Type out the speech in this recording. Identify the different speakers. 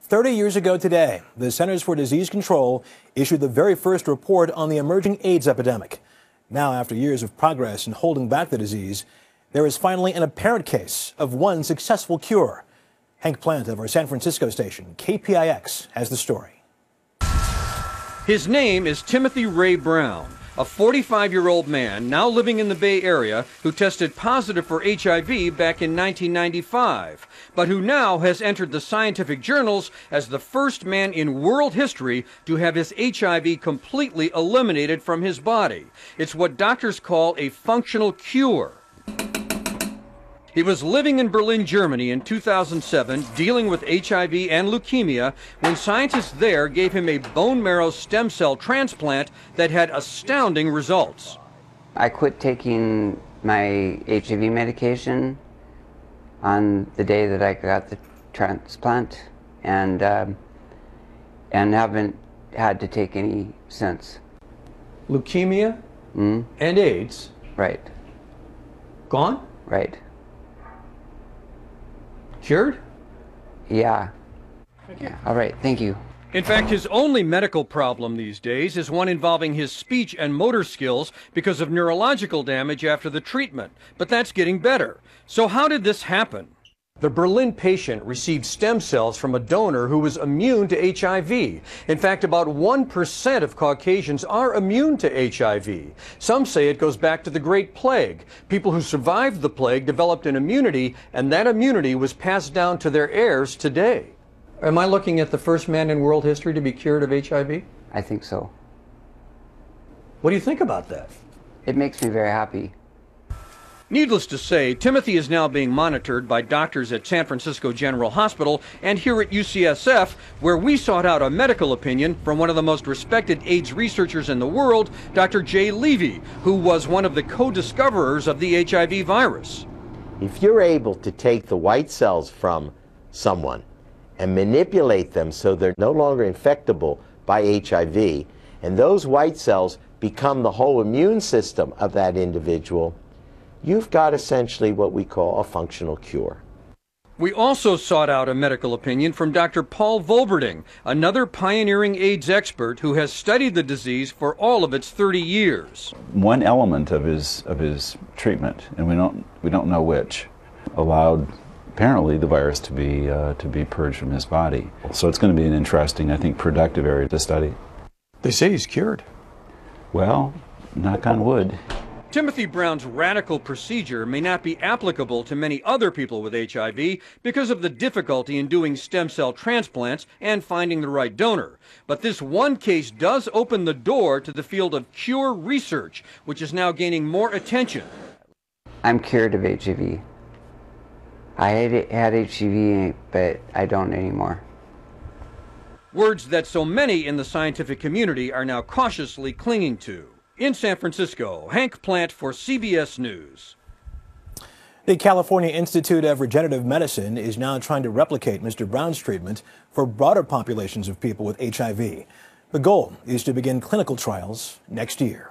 Speaker 1: 30 years ago today, the Centers for Disease Control issued the very first report on the emerging AIDS epidemic. Now, after years of progress in holding back the disease, there is finally an apparent case of one successful cure. Hank Plant of our San Francisco station, KPIX, has the story.
Speaker 2: His name is Timothy Ray Brown, a 45-year-old man now living in the Bay Area who tested positive for HIV back in 1995, but who now has entered the scientific journals as the first man in world history to have his HIV completely eliminated from his body. It's what doctors call a functional cure. He was living in Berlin, Germany in 2007, dealing with HIV and leukemia, when scientists there gave him a bone marrow stem cell transplant that had astounding results.
Speaker 3: I quit taking my HIV medication on the day that I got the transplant, and haven't had to take any since.
Speaker 2: Leukemia and AIDS?
Speaker 3: Right.
Speaker 2: Gone?
Speaker 3: Right.
Speaker 2: Cured?
Speaker 3: Yeah.
Speaker 2: Thank you.
Speaker 3: Yeah. All right, thank you.
Speaker 2: In fact, his only medical problem these days is one involving his speech and motor skills because of neurological damage after the treatment. But that's getting better. So how did this happen? The Berlin patient received stem cells from a donor who was immune to HIV. In fact, about 1% of Caucasians are immune to HIV. Some say it goes back to the Great Plague. People who survived the plague developed an immunity, and that immunity was passed down to their heirs today. Am I looking at the first man in world history to be cured of HIV?
Speaker 3: I think so.
Speaker 2: What do you think about that?
Speaker 3: It makes me very happy.
Speaker 2: Needless to say, Timothy is now being monitored by doctors at San Francisco General Hospital and here at UCSF, where we sought out a medical opinion from one of the most respected AIDS researchers in the world, Dr. Jay Levy, who was one of the co-discoverers of the HIV virus.
Speaker 4: If you're able to take the white cells from someone and manipulate them so they're no longer infectable by HIV, and those white cells become the whole immune system of that individual, you've got essentially what we call a functional cure.
Speaker 2: We also sought out a medical opinion from Dr. Paul Volberding, another pioneering AIDS expert who has studied the disease for all of its 30 years.
Speaker 5: One element of his treatment, and we don't know which, allowed apparently the virus to be purged from his body. So it's going to be an interesting, I think, productive area to study.
Speaker 2: They say he's cured.
Speaker 5: Well, knock on wood.
Speaker 2: Timothy Brown's radical procedure may not be applicable to many other people with HIV because of the difficulty in doing stem cell transplants and finding the right donor. But this one case does open the door to the field of cure research, which is now gaining more attention.
Speaker 3: I'm cured of HIV. I had HIV, but I don't anymore.
Speaker 2: Words that so many in the scientific community are now cautiously clinging to. In San Francisco, Hank Plant for CBS News.
Speaker 1: The California Institute of Regenerative Medicine is now trying to replicate Mr. Brown's treatment for broader populations of people with HIV. The goal is to begin clinical trials next year.